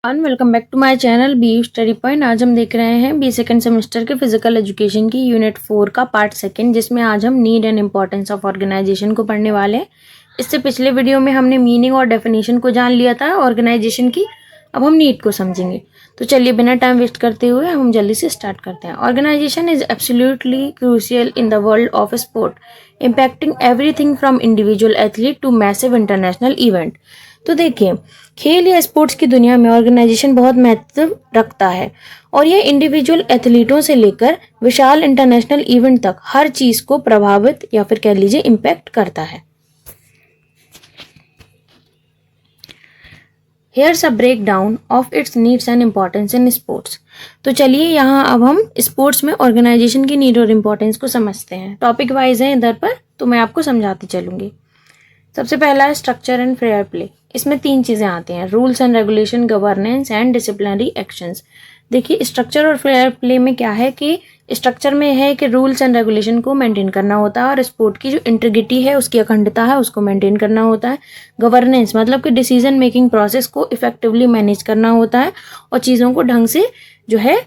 Welcome back to my channel B study point. आज हम देख रहे हैं बी सेकंड सेमेस्टर के फिजिकल एजुकेशन की यूनिट 4 का पार्ट सेकंड, जिसमें आज हम need and importance of organization को पढ़ने वाले हैं। इससे पिछले वीडियो में हमने मीनिंग और डेफिनेशन को जान लिया था ऑर्गेनाइजेशन की। अब हम नीड को समझेंगे। तो चलिए बिना टाइम वेस्ट करते हुए हम जल्दी से स्टार्ट करते हैं। Organization is absolutely crucial in the world of sport, impacting everything from individual athlete to massive international event. तो देखिए, खेल या स्पोर्ट्स की दुनिया में ऑर्गेनाइजेशन बहुत महत्व रखता है और यह इंडिविजुअल एथलीटों से लेकर विशाल इंटरनेशनल इवेंट तक हर चीज को प्रभावित या फिर कह लीजिए इम्पैक्ट करता है। Here's a breakdown of its needs and importance in sports। तो चलिए यहाँ अब हम स्पोर्ट्स में ऑर्गेनाइजेशन की नीड और इम्पोर्टेंस को समझते हैं। टॉपिक वाइज है इधर पर, तो मैं आपको समझाती चलूंगी। सबसे पहला है स्ट्रक्चर एंड फेयर प्ले। इसमें 3 चीजें आती हैं: rules and regulation, governance and disciplinary actions. देखिए, स्ट्रक्चर और फेयर प्ले में क्या है कि स्ट्रक्चर में है कि रूल्स एंड रेगुलेशन को मेंटेन करना होता है और स्पोर्ट की जो इंटीग्रिटी है, उसकी अखंडता है, उसको मेंटेन करना होता है। गवर्नेंस मतलब कि डिसीजन मेकिंग प्रोसेस को इफेक्टिवली मैनेज करना होता है और चीज़ों को ढंग से जो है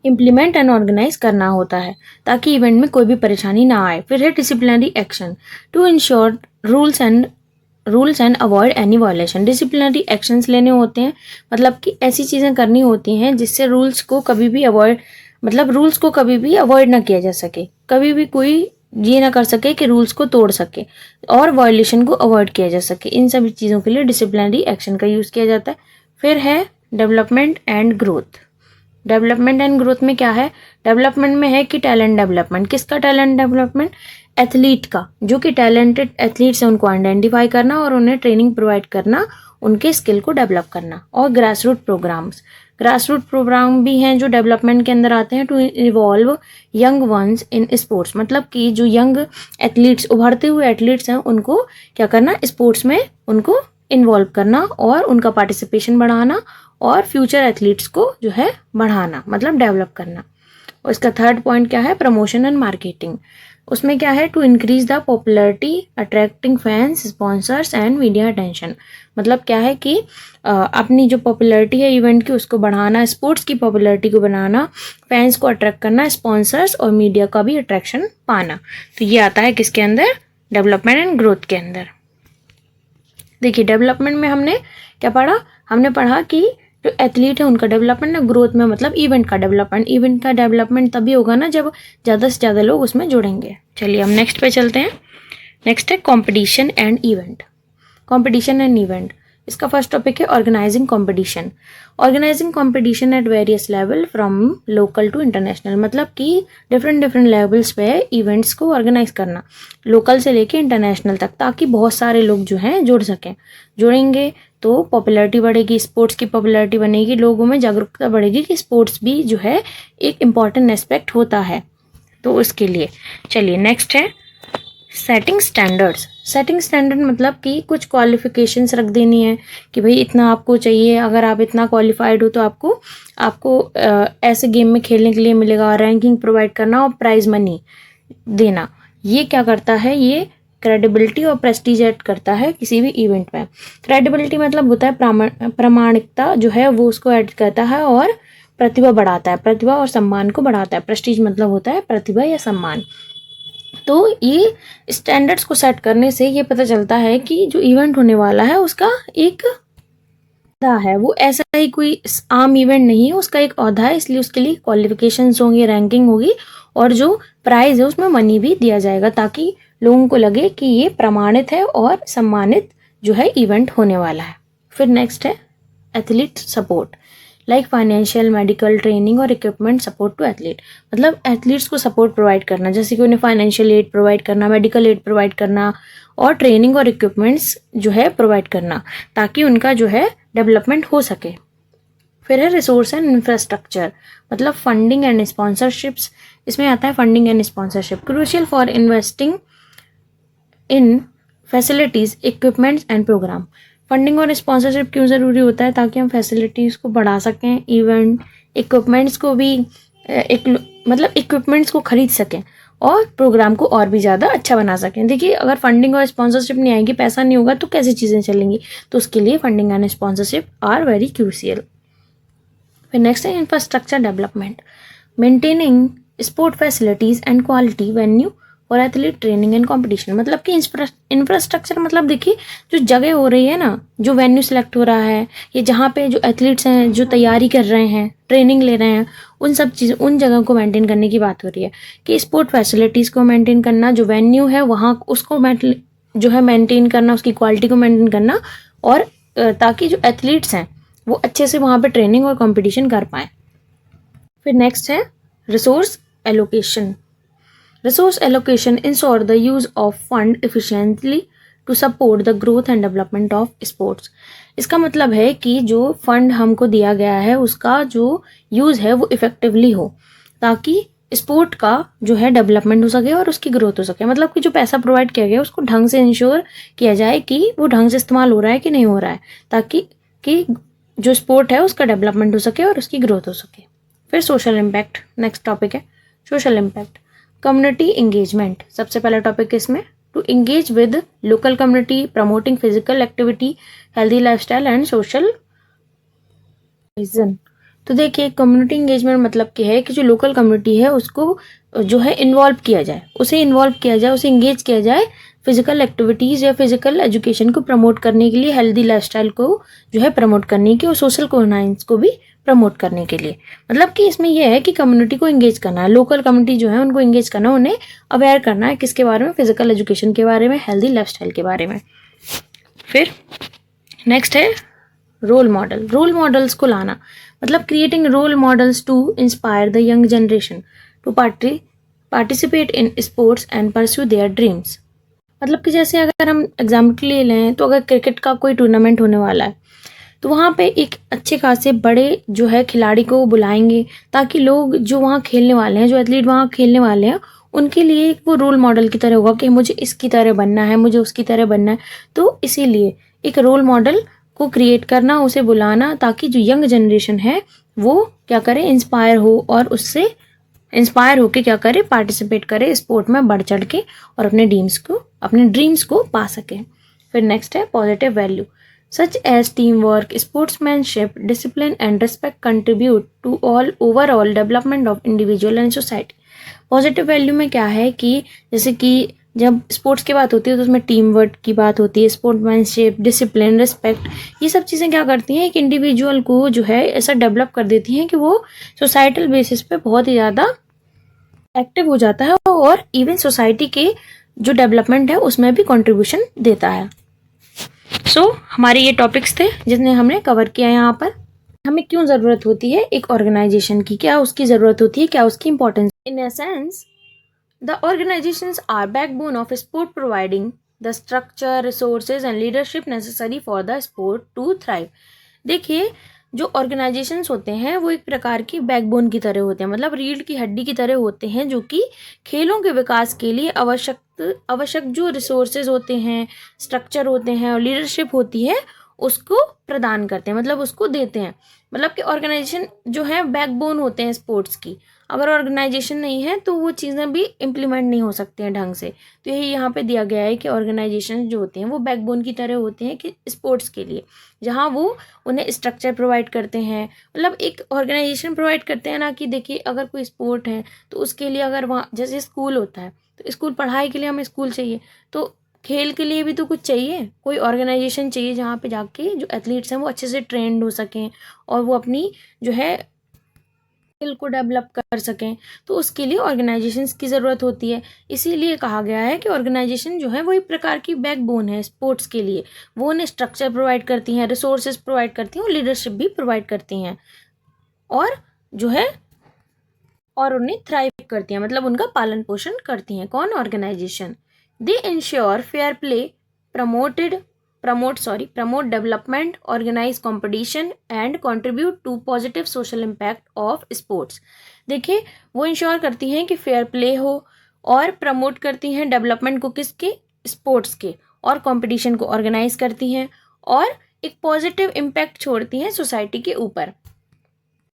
इम्प्लीमेंट एंड ऑर्गेनाइज करना होता है ताकि इवेंट में कोई भी परेशानी ना आए। फिर है disciplinary action to ensure rules and avoid any violation. Disciplinary actions लेने होते हैं, मतलब कि ऐसी चीज़ें करनी होती हैं जिससे रूल्स को कभी भी अवॉइड ना किया जा सके, कभी भी कोई ये ना कर सके कि रूल्स को तोड़ सके और वायलेशन को अवॉइड किया जा सके। इन सभी चीज़ों के लिए डिसिप्लिनरी एक्शन का यूज़ किया जाता है। फिर है development and growth. Development and growth में क्या है? डेवलपमेंट में है कि टैलेंट डेवलपमेंट। किसका टैलेंट डेवलपमेंट? एथलीट का, जो कि टैलेंटेड एथलीट्स हैं उनको आइडेंटिफाई करना और उन्हें ट्रेनिंग प्रोवाइड करना, उनके स्किल को डेवलप करना। और ग्रास रूट प्रोग्राम भी हैं जो डेवलपमेंट के अंदर आते हैं to evolve young ones in sports. मतलब कि जो यंग एथलीट्स, उभरते हुए एथलीट्स हैं, उनको क्या करना? स्पोर्ट्स में उनको इन्वॉल्व करना और उनका पार्टिसिपेशन बढ़ाना और फ्यूचर एथलीट्स को जो है बढ़ाना, मतलब डेवलप करना। और इसका थर्ड पॉइंट क्या है? Promotion and marketing. उसमें क्या है? To increase the popularity, attracting fans, sponsors and media attention. मतलब क्या है कि अपनी जो पॉपुलैरिटी है इवेंट की, उसको बढ़ाना, स्पोर्ट्स की पॉपुलैरिटी को बनाना, फैंस को अट्रैक्ट करना, स्पॉन्सर्स और मीडिया का भी अट्रैक्शन पाना। तो ये आता है किसके अंदर? डेवलपमेंट एंड ग्रोथ के अंदर। देखिए, डेवलपमेंट में हमने क्या पढ़ा? हमने पढ़ा कि जो एथलीट है उनका डेवलपमेंट, ना ग्रोथ में मतलब इवेंट का डेवलपमेंट। इवेंट का डेवलपमेंट तभी होगा ना जब ज़्यादा से ज़्यादा लोग उसमें जुड़ेंगे। चलिए हम नेक्स्ट पे चलते हैं। नेक्स्ट है competition and event. Competition and event, इसका फर्स्ट टॉपिक है organizing competition. Organizing competition at various level from local to international. मतलब कि डिफरेंट लेवल्स पे इवेंट्स को ऑर्गेनाइज करना, लोकल से लेके इंटरनेशनल तक, ताकि बहुत सारे लोग जो हैं जुड़ सकें। जुड़ेंगे तो पॉपुलैरिटी बढ़ेगी, स्पोर्ट्स की पॉपुलैरिटी बनेगी, लोगों में जागरूकता बढ़ेगी कि स्पोर्ट्स भी जो है एक इम्पॉर्टेंट एस्पेक्ट होता है। तो उसके लिए चलिए नेक्स्ट है सेटिंग स्टैंडर्ड्स। सेटिंग स्टैंडर्ड मतलब कि कुछ क्वालिफिकेशंस रख देनी है कि भाई इतना आपको चाहिए, अगर आप इतना क्वालिफाइड हो तो आपको ऐसे गेम में खेलने के लिए मिलेगा, रैंकिंग प्रोवाइड करना और प्राइज मनी देना। ये क्या करता है? ये क्रेडिबिलिटी और प्रेस्टीज ऐड करता है किसी भी इवेंट में। क्रेडिबिलिटी मतलब होता है प्रामाणिकता, जो है वो उसको ऐड करता है, और प्रतिभा बढ़ाता है, प्रतिभा और सम्मान को बढ़ाता है। प्रेस्टीज मतलब होता है प्रतिभा या सम्मान। तो ये स्टैंडर्ड्स को सेट करने से ये पता चलता है कि जो इवेंट होने वाला है उसका एक औहदा है, वो ऐसा ही कोई आम इवेंट नहीं है, उसका एक औहदा है। इसलिए उसके लिए क्वालिफिकेशंस होंगे, रैंकिंग होगी और जो प्राइज है उसमें मनी भी दिया जाएगा, ताकि लोगों को लगे कि ये प्रमाणित है और सम्मानित जो है इवेंट होने वाला है। फिर नेक्स्ट है athlete support, like financial, medical, training और इक्विपमेंट सपोर्ट टू एथलीट। मतलब एथलीट्स को सपोर्ट प्रोवाइड करना, जैसे कि उन्हें फाइनेंशियल एड प्रोवाइड करना, मेडिकल एड प्रोवाइड करना और ट्रेनिंग और इक्विपमेंट्स जो है प्रोवाइड करना, ताकि उनका जो है डेवलपमेंट हो सके। फिर है रिसोर्स एंड इंफ्रास्ट्रक्चर, मतलब फंडिंग एंड स्पॉन्सरशिप्स। इसमें आता है funding and sponsorship, crucial for investing in facilities, equipments and program. Funding और स्पॉन्सरशिप क्यों ज़रूरी होता है? ताकि हम फैसिलिटीज़ को बढ़ा सकें, इवेंट इक्विपमेंट्स को भी मतलब इक्विपमेंट्स को खरीद सकें और प्रोग्राम को और भी ज़्यादा अच्छा बना सकें। देखिए, अगर फंडिंग और स्पॉन्सरशिप नहीं आएगी, पैसा नहीं होगा, तो कैसे चीज़ें चलेंगी? तो उसके लिए funding and sponsorship are very crucial. फिर नेक्स्ट है infrastructure development, maintaining sport facilities and quality venue और एथलीट ट्रेनिंग एंड कंपटीशन। मतलब कि इंफ्रास्ट्रक्चर मतलब देखिए, जो जगह हो रही है ना, जो वेन्यू सेलेक्ट हो रहा है, ये जहाँ पे जो एथलीट्स हैं जो तैयारी कर रहे हैं, ट्रेनिंग ले रहे हैं, उन सब चीज़, उन जगह को मेंटेन करने की बात हो रही है कि स्पोर्ट फैसिलिटीज़ को मेंटेन करना, जो वेन्यू है वहाँ उसको जो है मेंटेन करना, उसकी क्वालिटी को मेंटेन करना, और ताकि जो एथलीट्स हैं वो अच्छे से वहाँ पे ट्रेनिंग और कंपटीशन कर पाएँ। फिर नेक्स्ट है resource allocation. Resource allocation ensure the use of fund efficiently to support the growth and development of sports। इसका मतलब है कि जो फंड हमको दिया गया है उसका जो यूज़ है वो इफेक्टिवली हो, ताकि स्पोर्ट का जो है डेवलपमेंट हो सके और उसकी ग्रोथ हो सके। मतलब कि जो पैसा प्रोवाइड किया गया है उसको ढंग से इंश्योर किया जाए कि वो ढंग से इस्तेमाल हो रहा है कि नहीं हो रहा है, ताकि जो स्पोर्ट है उसका डेवलपमेंट हो सके और उसकी ग्रोथ हो सके। फिर सोशल इम्पैक्ट, नेक्स्ट टॉपिक है सोशल इम्पैक्ट। कम्युनिटी इंगेजमेंट, सबसे पहला टॉपिक इसमें, to engage with local community, promoting physical activity, healthy lifestyle and social vision. तो देखिए, कम्युनिटी इंगेजमेंट मतलब क्या है कि जो लोकल कम्युनिटी है उसको जो है इन्वॉल्व किया जाए, उसे इंगेज किया जाए फिजिकल एक्टिविटीज़ या फिजिकल एजुकेशन को प्रमोट करने के लिए, हेल्दी लाइफस्टाइल को जो है प्रमोट करने की, और सोशल कोऑर्डिनेशन को भी प्रमोट करने के लिए। मतलब कि इसमें यह है कि कम्युनिटी को इंगेज करना है, लोकल कम्युनिटी जो है उनको इंगेज करना, उन्हें अवेयर करना है किसके बारे में, फिजिकल एजुकेशन के बारे में, हेल्दी लाइफस्टाइल के बारे में। फिर नेक्स्ट है रोल मॉडल, रोल मॉडल्स को लाना, मतलब creating role models to inspire the young generation to participate in sports and pursue their dreams. मतलब कि जैसे अगर हम एग्जाम्पल ले लें तो अगर क्रिकेट का कोई टूर्नामेंट होने वाला है तो वहाँ पे एक अच्छे खासे बड़े जो है खिलाड़ी को बुलाएंगे, ताकि लोग जो वहाँ खेलने वाले हैं, जो एथलीट वहाँ खेलने वाले हैं, उनके लिए एक वो रोल मॉडल की तरह होगा कि मुझे इसकी तरह बनना है, मुझे उसकी तरह बनना है। तो इसीलिए एक रोल मॉडल को क्रिएट करना, उसे बुलाना, ताकि जो यंग जनरेशन है वो क्या करे, इंस्पायर हो, और उससे इंस्पायर होके क्या करे, पार्टिसिपेट करे स्पोर्ट में बढ़ चढ़ के, और अपने ड्रीम्स को पा सके। फिर नेक्स्ट है positive value, such as teamwork, sportsmanship, discipline and respect contribute to all overall development of individual and society। Positive value में क्या है कि जैसे कि जब स्पोर्ट्स की बात होती है तो उसमें टीम वर्क की बात होती है, स्पोर्ट्समैनशिप, डिसिप्लिन, रिस्पेक्ट, ये सब चीज़ें क्या करती हैं, एक इंडिविजुअल को जो है ऐसा डेवलप कर देती हैं कि वो सोसाइटल बेसिस पे बहुत ही ज़्यादा एक्टिव हो जाता है, और इवन सोसाइटी के जो डेवलपमेंट है उसमें भी कंट्रीब्यूशन देता है। हमारे ये टॉपिक्स थे जितने हमने कवर किया यहाँ पर। हमें क्यों ज़रूरत होती है एक ऑर्गेनाइजेशन की, क्या उसकी ज़रूरत होती है, क्या उसकी importance. In essence the organizations are backbone of sport, providing the structure, resources and leadership necessary for the sport to thrive. देखिए, जो ऑर्गेनाइजेशंस होते हैं वो एक प्रकार की बैकबोन की तरह होते हैं, मतलब रीढ़ की हड्डी की तरह होते हैं, जो कि खेलों के विकास के लिए आवश्यक जो रिसोर्सेज होते हैं, स्ट्रक्चर होते हैं और लीडरशिप होती है उसको प्रदान करते हैं, मतलब उसको देते हैं। मतलब कि ऑर्गेनाइजेशन जो है बैकबोन होते हैं स्पोर्ट्स की। अगर ऑर्गेनाइजेशन नहीं है तो वो चीज़ें भी इम्प्लीमेंट नहीं हो सकती हैं ढंग से। तो यही यहाँ पे दिया गया है कि ऑर्गेनाइजेशन जो होते हैं वो बैकबोन की तरह होते हैं कि स्पोर्ट्स के लिए, जहाँ वो उन्हें स्ट्रक्चर प्रोवाइड करते हैं। मतलब एक ऑर्गेनाइजेशन प्रोवाइड करते हैं ना, कि देखिए अगर कोई स्पोर्ट है तो उसके लिए अगर वहाँ जैसे स्कूल होता है तो स्कूल, पढ़ाई के लिए हमें स्कूल चाहिए, तो खेल के लिए भी तो कुछ चाहिए, कोई ऑर्गेनाइजेशन चाहिए जहाँ पे जाके जो एथलीट्स हैं वो अच्छे से ट्रेंड हो सकें और वो अपनी जो है स्किल को डेवलप कर सकें। तो उसके लिए ऑर्गेनाइजेशंस की ज़रूरत होती है। इसीलिए कहा गया है कि ऑर्गेनाइजेशन जो है वो एक प्रकार की बैकबोन है स्पोर्ट्स के लिए। वो उन्हें स्ट्रक्चर प्रोवाइड करती हैं, रिसोर्सेज प्रोवाइड करती हैं और लीडरशिप भी प्रोवाइड करती हैं, और जो है और उन्हें थ्राइव करती हैं, मतलब उनका पालन पोषण करती हैं। कौन? Organization. They ensure fair play, promote development, organize competition and contribute to positive social impact of sports। देखिए, वो इंश्योर करती हैं कि फेयर प्ले हो और प्रमोट करती हैं डेवलपमेंट को, किसके? स्पोर्ट्स के, और कंपटीशन को ऑर्गेनाइज करती हैं और एक पॉजिटिव इम्पैक्ट छोड़ती हैं सोसाइटी के ऊपर।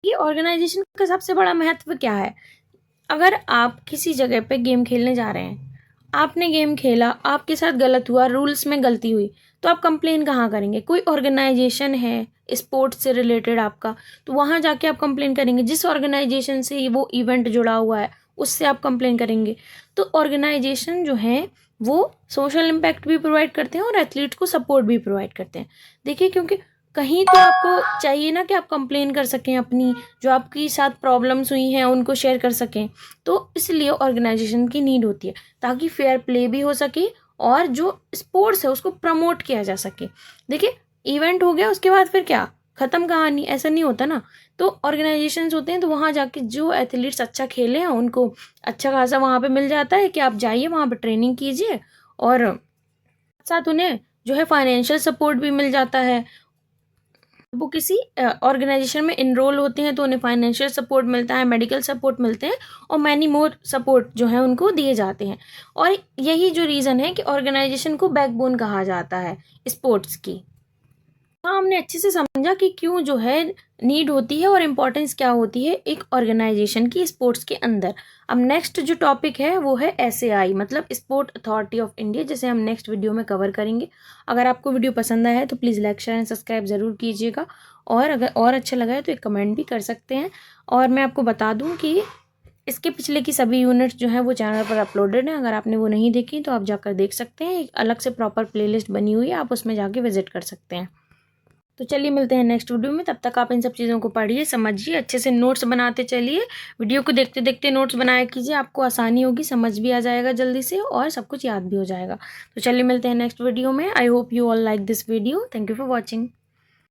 ये ऑर्गेनाइजेशन का सबसे बड़ा महत्व क्या है? अगर आप किसी जगह पे गेम खेलने जा रहे हैं, आपने गेम खेला, आपके साथ गलत हुआ, रूल्स में गलती हुई, तो आप कंप्लेन कहाँ करेंगे? कोई ऑर्गेनाइजेशन है स्पोर्ट्स से रिलेटेड आपका, तो वहाँ जाके आप कंप्लेन करेंगे। जिस ऑर्गेनाइजेशन से वो इवेंट जुड़ा हुआ है, उससे आप कंप्लेन करेंगे। तो ऑर्गेनाइजेशन जो है वो सोशल इम्पैक्ट भी प्रोवाइड करते हैं और एथलीट को सपोर्ट भी प्रोवाइड करते हैं। देखिए, क्योंकि कहीं तो आपको चाहिए ना कि आप कंप्लेन कर सकें, अपनी जो आपकी साथ प्रॉब्लम्स हुई हैं उनको शेयर कर सकें। तो इसलिए ऑर्गेनाइजेशन की नीड होती है, ताकि फेयर प्ले भी हो सके और जो स्पोर्ट्स है उसको प्रमोट किया जा सके। देखिए, इवेंट हो गया, उसके बाद फिर क्या, ख़त्म कहानी, ऐसा नहीं होता ना। तो ऑर्गेनाइजेशंस होते हैं, तो वहाँ जाके जो एथलीट्स अच्छा खेले हैं उनको अच्छा खासा वहाँ पे मिल जाता है कि आप जाइए वहाँ पे ट्रेनिंग कीजिए, और साथ उन्हें जो है फाइनेंशियल सपोर्ट भी मिल जाता है। वो किसी ऑर्गेनाइजेशन में इनरोल होते हैं तो उन्हें फाइनेंशियल सपोर्ट मिलता है, मेडिकल सपोर्ट मिलते हैं, और मैनी मोर सपोर्ट जो है उनको दिए जाते हैं। और यही जो रीज़न है कि ऑर्गेनाइजेशन को बैकबोन कहा जाता है स्पोर्ट्स की। हाँ, हमने अच्छे से समझा कि क्यों जो है नीड होती है और इम्पोर्टेंस क्या होती है एक ऑर्गेनाइजेशन की स्पोर्ट्स के अंदर। अब नेक्स्ट जो टॉपिक है वो है SAI, मतलब स्पोर्ट अथॉरिटी ऑफ इंडिया, जिसे हम नेक्स्ट वीडियो में कवर करेंगे। अगर आपको वीडियो पसंद आया है तो please like share and subscribe ज़रूर कीजिएगा, और अगर और अच्छा लगा है तो एक कमेंट भी कर सकते हैं। और मैं आपको बता दूँ कि इसके पिछले की सभी यूनिट्स जो हैं वो चैनल पर अपलोडेड हैं। अगर आपने वो नहीं देखी तो आप जाकर देख सकते हैं, एक अलग से प्रॉपर प्लेलिस्ट बनी हुई है, आप उसमें जाके विजिट कर सकते हैं। तो चलिए मिलते हैं नेक्स्ट वीडियो में। तब तक आप इन सब चीज़ों को पढ़िए, समझिए, अच्छे से नोट्स बनाते चलिए। वीडियो को देखते देखते नोट्स बनाया कीजिए, आपको आसानी होगी, समझ भी आ जाएगा जल्दी से और सब कुछ याद भी हो जाएगा। तो चलिए मिलते हैं नेक्स्ट वीडियो में। I hope you all like this video. Thank you for watching.